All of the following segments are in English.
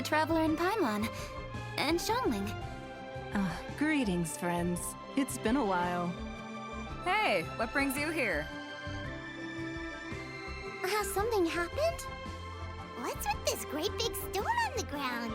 Traveler in Paimon. And Xiangling. Greetings, friends. It's been a while. Hey, what brings you here? Has something happened? What's with this great big stone on the ground?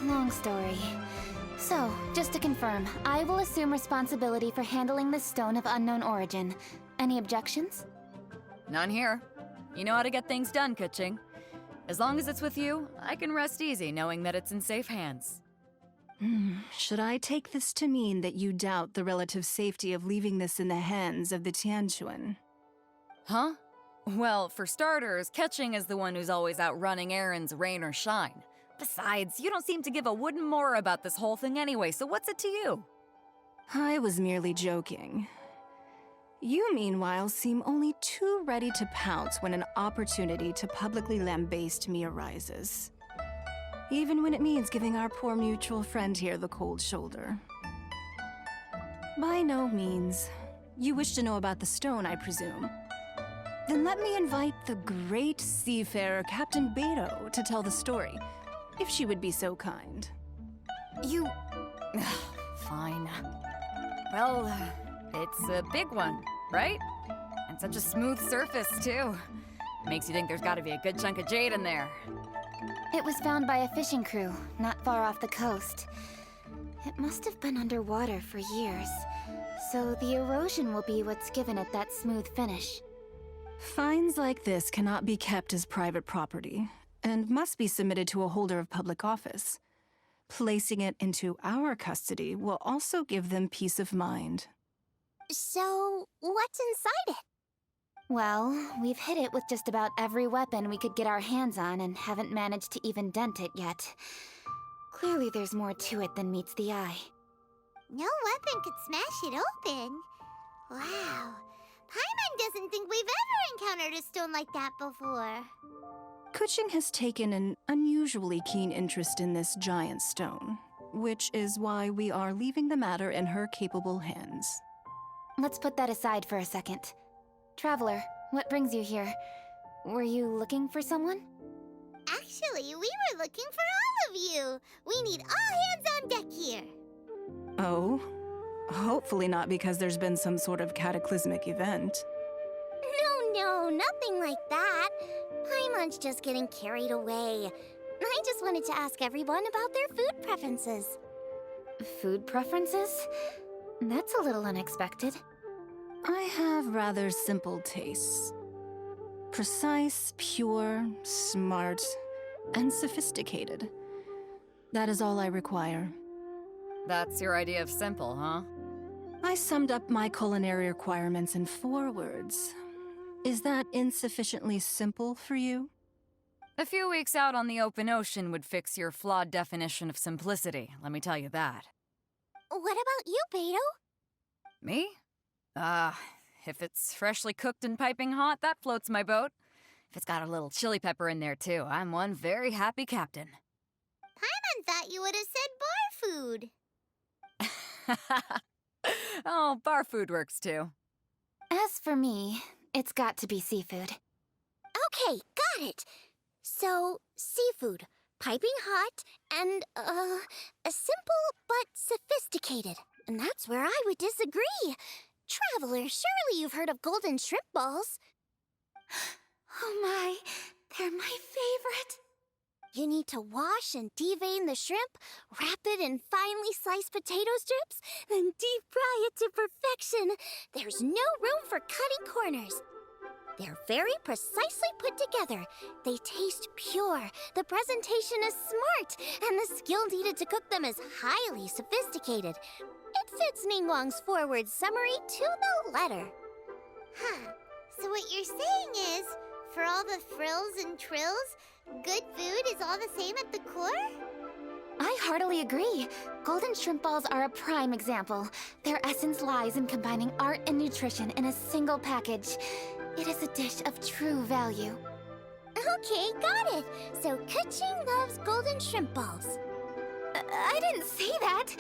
Long story. So, just to confirm, I will assume responsibility for handling this stone of unknown origin. Any objections? None here. You know how to get things done, Kuching. As long as it's with you, I can rest easy knowing that it's in safe hands. Should I take this to mean that you doubt the relative safety of leaving this in the hands of the Tianquan? Huh? Well, for starters, Kuching is the one who's always out running errands, rain or shine. Besides, you don't seem to give a wooden more about this whole thing anyway, so what's it to you? I was merely joking. You, meanwhile, seem only too ready to pounce when an opportunity to publicly lambaste me arises. Even when it means giving our poor mutual friend here the cold shoulder. By no means. You wish to know about the stone, I presume. Then let me invite the great seafarer Captain Beto to tell the story, if she would be so kind. You... Fine. Well, it's a big one, right? And such a smooth surface, too. Makes you think there's gotta be a good chunk of jade in there. It was found by a fishing crew, not far off the coast. It must have been underwater for years, so the erosion will be what's given it that smooth finish. Finds like this cannot be kept as private property, and must be submitted to a holder of public office. Placing it into our custody will also give them peace of mind. So, what's inside it? Well, we've hit it with just about every weapon we could get our hands on and haven't managed to even dent it yet. Clearly there's more to it than meets the eye. No weapon could smash it open. Wow. Paimon doesn't think we've ever encountered a stone like that before. Kuching has taken an unusually keen interest in this giant stone, which is why we are leaving the matter in her capable hands. Let's put that aside for a second. Traveler, what brings you here? Were you looking for someone? Actually, we were looking for all of you. We need all hands on deck here. Oh? Hopefully not because there's been some sort of cataclysmic event. No, nothing like that. Paimon's just getting carried away. I just wanted to ask everyone about their food preferences. Food preferences? That's a little unexpected. I have rather simple tastes. Precise, pure, smart, and sophisticated. That is all I require. That's your idea of simple, huh? I summed up my culinary requirements in 4 words. Is that insufficiently simple for you? A few weeks out on the open ocean would fix your flawed definition of simplicity, let me tell you that. What about you, Beto? Me? If it's freshly cooked and piping hot, that floats my boat. If it's got a little chili pepper in there, too, I'm one very happy captain. Paimon thought you would have said bar food. Oh, bar food works, too. As for me, it's got to be seafood. Okay, got it. So, seafood, piping hot, and, simple but sophisticated. And that's where I would disagree. Traveler, surely you've heard of golden shrimp balls. Oh my, they're my favorite. You need to wash and devein the shrimp, wrap it in finely sliced potato strips, then deep fry it to perfection. There's no room for cutting corners. They're very precisely put together. They taste pure, the presentation is smart, and the skill needed to cook them is highly sophisticated. It fits Ningguang's forward summary to the letter. Huh. So what you're saying is, for all the frills and trills, good food is all the same at the core? I heartily agree. Golden shrimp balls are a prime example. Their essence lies in combining art and nutrition in a single package. It is a dish of true value. Okay, got it. So Kuching loves golden shrimp balls. I didn't say that.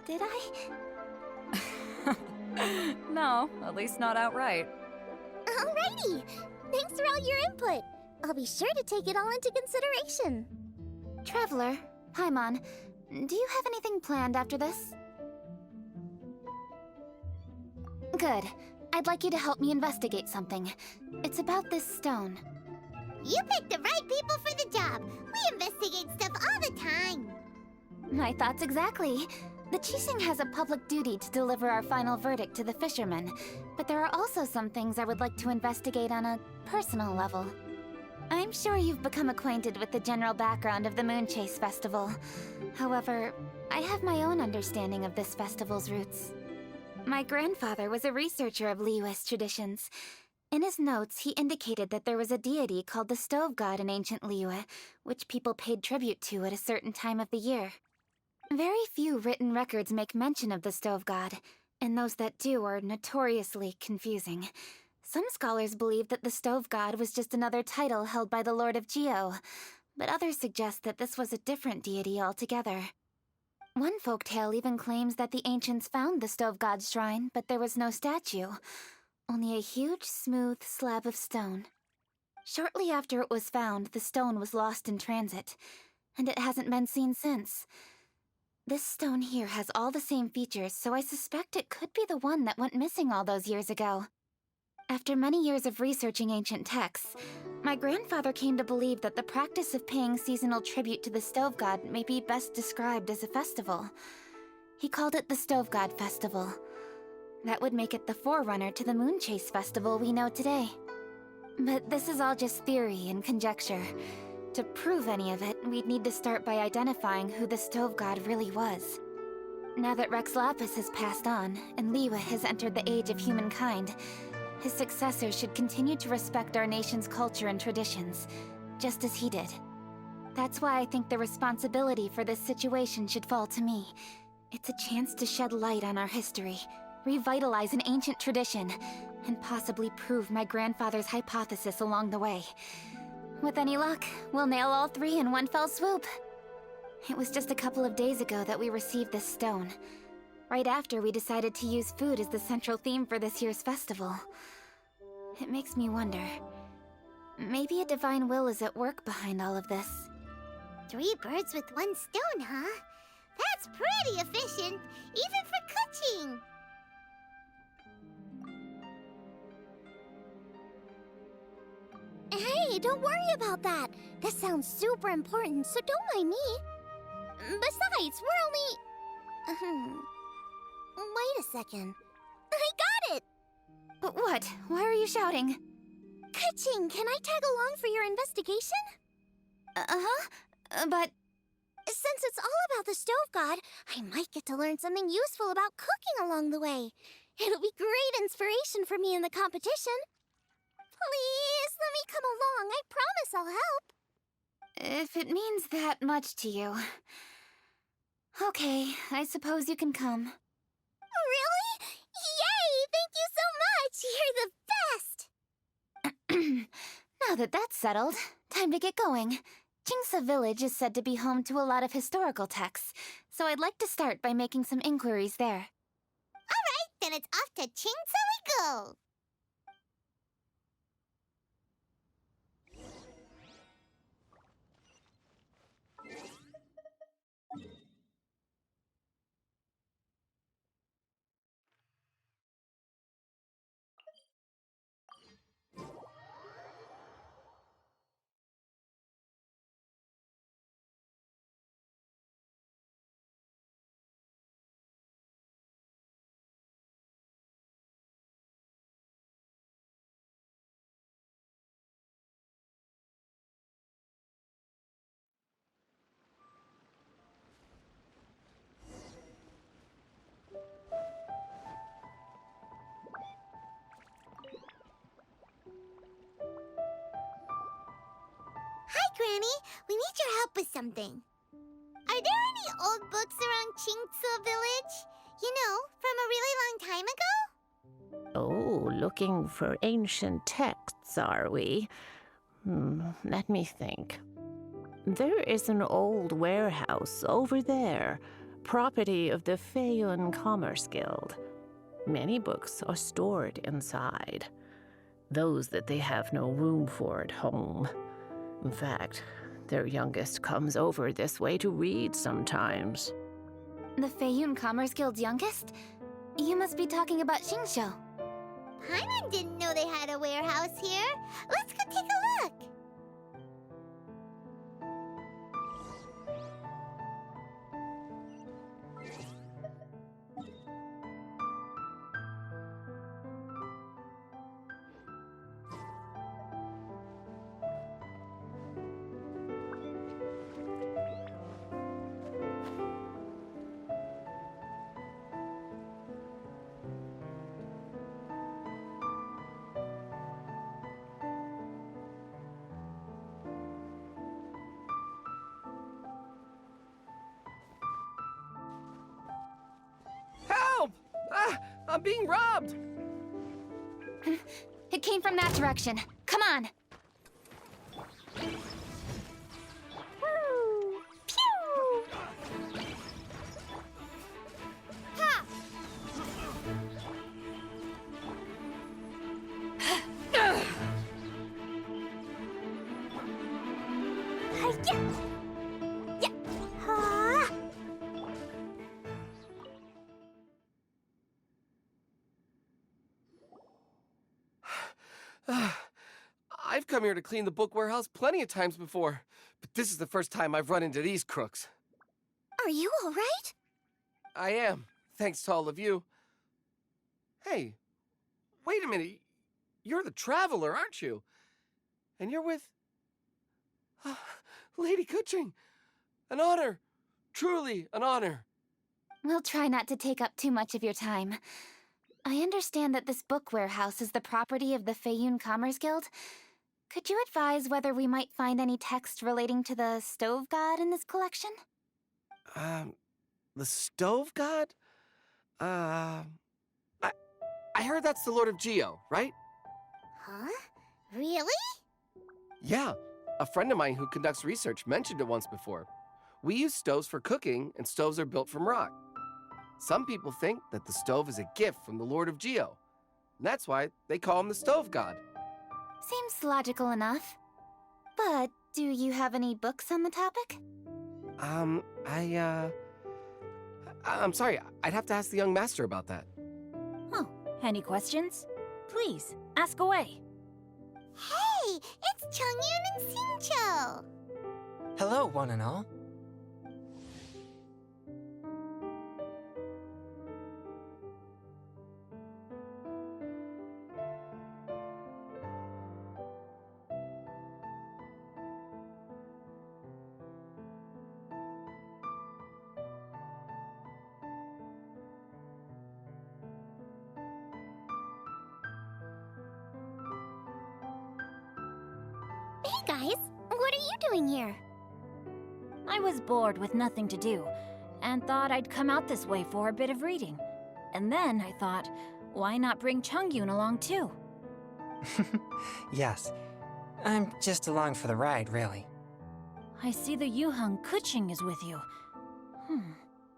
Did I? No, at least not outright. Alrighty. Thanks for all your input. I'll be sure to take it all into consideration. Traveler, Paimon, do you have anything planned after this? Good. I'd like you to help me investigate something. It's about this stone. You picked the right people for the job. We investigate stuff all the time. My thoughts exactly. The Qixing has a public duty to deliver our final verdict to the fishermen, but there are also some things I would like to investigate on a personal level. I'm sure you've become acquainted with the general background of the Moonchase Festival. However, I have my own understanding of this festival's roots. My grandfather was a researcher of Liyue's traditions. In his notes, he indicated that there was a deity called the Stove God in ancient Liyue, which people paid tribute to at a certain time of the year. Very few written records make mention of the Stove God, and those that do are notoriously confusing. Some scholars believe that the Stove God was just another title held by the Lord of Geo, but others suggest that this was a different deity altogether. One folktale even claims that the ancients found the Stove God's shrine, but there was no statue, only a huge, smooth slab of stone. Shortly after it was found, the stone was lost in transit, and it hasn't been seen since. This stone here has all the same features, so I suspect it could be the one that went missing all those years ago. After many years of researching ancient texts, my grandfather came to believe that the practice of paying seasonal tribute to the Stove God may be best described as a festival. He called it the Stove God Festival. That would make it the forerunner to the Moonchase Festival we know today. But this is all just theory and conjecture. To prove any of it, we'd need to start by identifying who the Stove God really was. Now that Rex Lapis has passed on, and Liyue has entered the age of humankind, his successors should continue to respect our nation's culture and traditions, just as he did. That's why I think the responsibility for this situation should fall to me. It's a chance to shed light on our history, revitalize an ancient tradition, and possibly prove my grandfather's hypothesis along the way. With any luck, we'll nail all three in one fell swoop. It was just a couple of days ago that we received this stone. Right after we decided to use food as the central theme for this year's festival. It makes me wonder. Maybe a divine will is at work behind all of this. 3 birds with 1 stone, huh? That's pretty efficient, even for cooking. Hey, don't worry about that. This sounds super important, so don't mind me. Besides, we're only... Wait a second. I got it! What? Why are you shouting? Ka-ching, can I tag along for your investigation? But... Since it's all about the Stove God, I might get to learn something useful about cooking along the way. It'll be great inspiration for me in the competition. Please, let me come along. I promise I'll help. if it means that much to you... Okay, I suppose you can come. Really? Yay! Thank you so much! You're the best! Now that that's settled, time to get going. Jingsa Village is said to be home to a lot of historical texts, so I'd like to start by making some inquiries there. Alright, then it's off to Jingsa we go! Hi, Granny. We need your help with something. Are there any old books around Jingsa Village? You know, from a really long time ago? Oh, looking for ancient texts, are we? Let me think. There is an old warehouse over there, property of the Feiyun Commerce Guild. Many books are stored inside, those that they have no room for at home. In fact, Their youngest comes over this way to read sometimes. The Feiyun Commerce Guild's youngest? You must be talking about Xingqiu. Paimon didn't know they had a warehouse here. Let's go take a look. Help! I'm being robbed! It came from that direction. Come on! Pew! Ha! Hi-ya! Yeah! Ha! I've come here to clean the book warehouse plenty of times before, but this is the first time I've run into these crooks. Are you all right? I am, thanks to all of you. Hey, wait a minute. You're the traveler, aren't you? And you're with... Lady Kuching. An honor. Truly an honor. We'll try not to take up too much of your time. I understand that this book warehouse is the property of the Feiyun Commerce Guild. Could you advise whether we might find any text relating to the stove god in this collection? The stove god? I heard that's the Lord of Geo, right? Huh? Really? Yeah, a friend of mine who conducts research mentioned it once before. We use stoves for cooking, and stoves are built from rock. Some people think that the stove is a gift from the Lord of Geo. And that's why they call him the stove god. Seems logical enough. But do you have any books on the topic? I'm sorry, I'd have to ask the young master about that. Oh, any questions? Please, ask away. Hey, it's Chongyun and Xingqiu. Hello, one and all. Hey guys, what are you doing here? I was bored with nothing to do, and thought I'd come out this way for a bit of reading. And then I thought, why not bring Chongyun along too? Yes, I'm just along for the ride, really. I see the Yuheng Kuching is with you.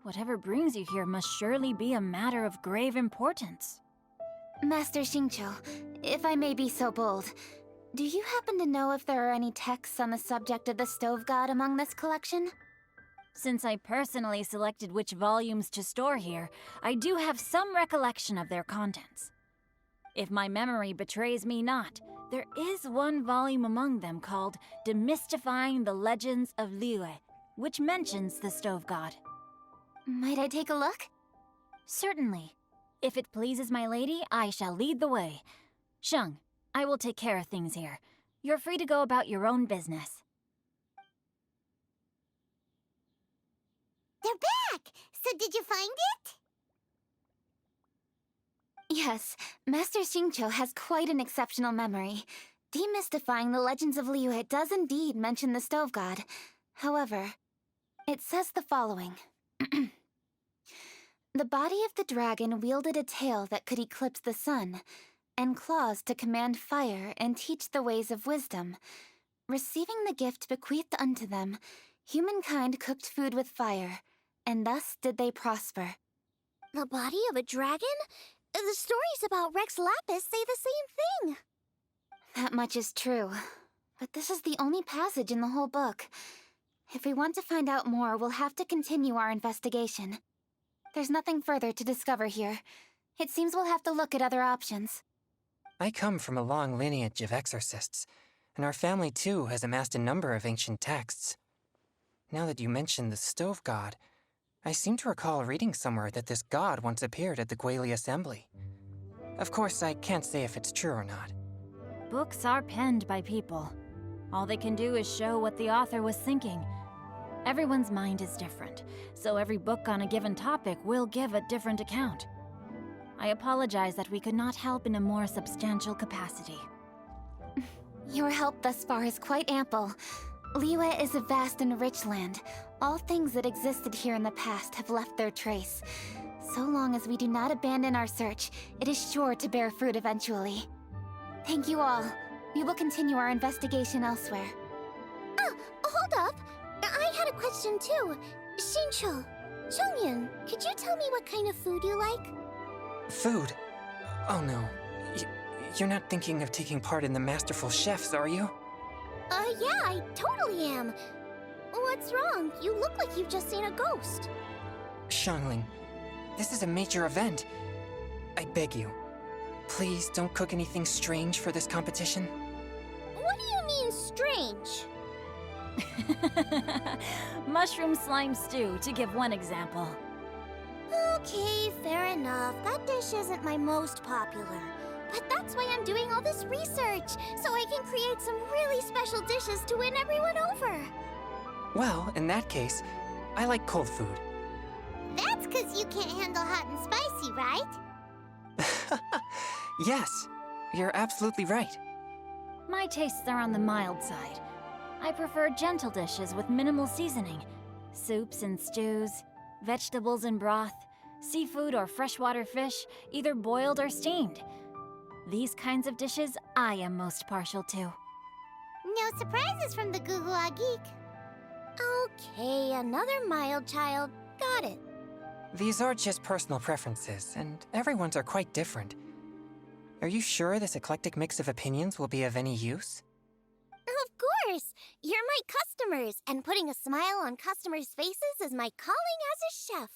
Whatever brings you here must surely be a matter of grave importance. Master Xingqiu, if I may be so bold, do you happen to know if there are any texts on the subject of the stove god among this collection? Since I personally selected which volumes to store here, I do have some recollection of their contents. If my memory betrays me not, there is one volume among them called Demystifying the Legends of Liyue, which mentions the stove god. Might I take a look? Certainly. If it pleases my lady, I shall lead the way. Sheng, I will take care of things here. You're free to go about your own business. They're back! So did you find it? Yes, Master Xingqiu has quite an exceptional memory. Demystifying the Legends of Liyue does indeed mention the stove god. However, it says the following. The body of the dragon wielded a tail that could eclipse the sun, and claws to command fire and teach the ways of wisdom. Receiving the gift bequeathed unto them, humankind cooked food with fire, and thus did they prosper. The body of a dragon? The stories about Rex Lapis say the same thing. That much is true. but this is the only passage in the whole book. If we want to find out more, we'll have to continue our investigation. There's nothing further to discover here. It seems we'll have to look at other options. I come from a long lineage of exorcists, and our family too has amassed a number of ancient texts. Now that you mention the stove god, I seem to recall reading somewhere that this god once appeared at the Guili Assembly. Of course, I can't say if it's true or not. Books are penned by people. All they can do is show what the author was thinking. Everyone's mind is different, so every book on a given topic will give a different account. I apologize that we could not help in a more substantial capacity. Your help thus far is quite ample. Liyue is a vast and rich land. All things that existed here in the past have left their trace. So long as we do not abandon our search, it is sure to bear fruit eventually. Thank you all. We will continue our investigation elsewhere. Hold up. I had a question too. Shincho, Chongyun, could you tell me what kind of food you like? Food? Oh no. You're not thinking of taking part in the Masterful Chefs, are you? Yeah, I totally am. What's wrong? You look like you've just seen a ghost. Xiangling, this is a major event. I beg you, please don't cook anything strange for this competition. What do you mean, strange? Mushroom slime stew, to give one example. Okay, fair enough. That dish isn't my most popular. But that's why I'm doing all this research, so I can create some really special dishes to win everyone over. Well, in that case, I like cold food. That's because you can't handle hot and spicy, right? Yes, you're absolutely right. My tastes are on the mild side. I prefer gentle dishes with minimal seasoning. Soups and stews, vegetables and broth, seafood or freshwater fish, either boiled or steamed. These kinds of dishes I am most partial to. No surprises from the Gugua Geek. Okay, another mild child. Got it. These are just personal preferences, and everyone's are quite different. Are you sure this eclectic mix of opinions will be of any use? Of course! You're my customers, and putting a smile on customers' faces is my calling as a chef.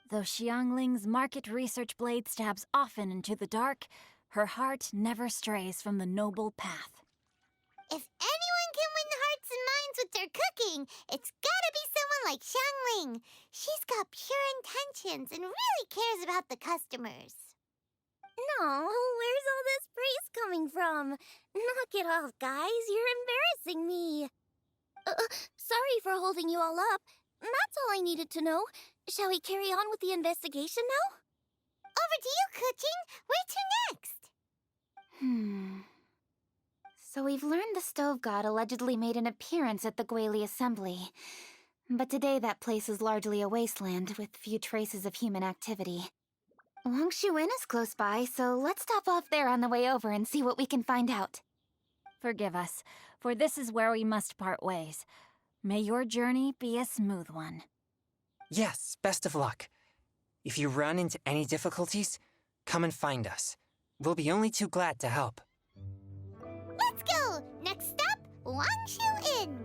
Though Xiangling's market research blade stabs often into the dark, her heart never strays from the noble path. If anyone can win hearts and minds with their cooking, it's gotta be someone like Xiangling. She's got pure intentions and really cares about the customers. No, where's all this praise coming from? Knock it off, guys. You're embarrassing me. Sorry for holding you all up. That's all I needed to know. Shall we carry on with the investigation now? Over to you, Kuching. Where to next? So we've learned the stove god allegedly made an appearance at the Guili Assembly. But today that place is largely a wasteland with few traces of human activity. Wangshu Inn is close by, so let's stop off there on the way over and see what we can find out. Forgive us, for this is where we must part ways. May your journey be a smooth one. Yes, best of luck. If you run into any difficulties, come and find us. We'll be only too glad to help. Let's go! Next stop, Wangshu Inn!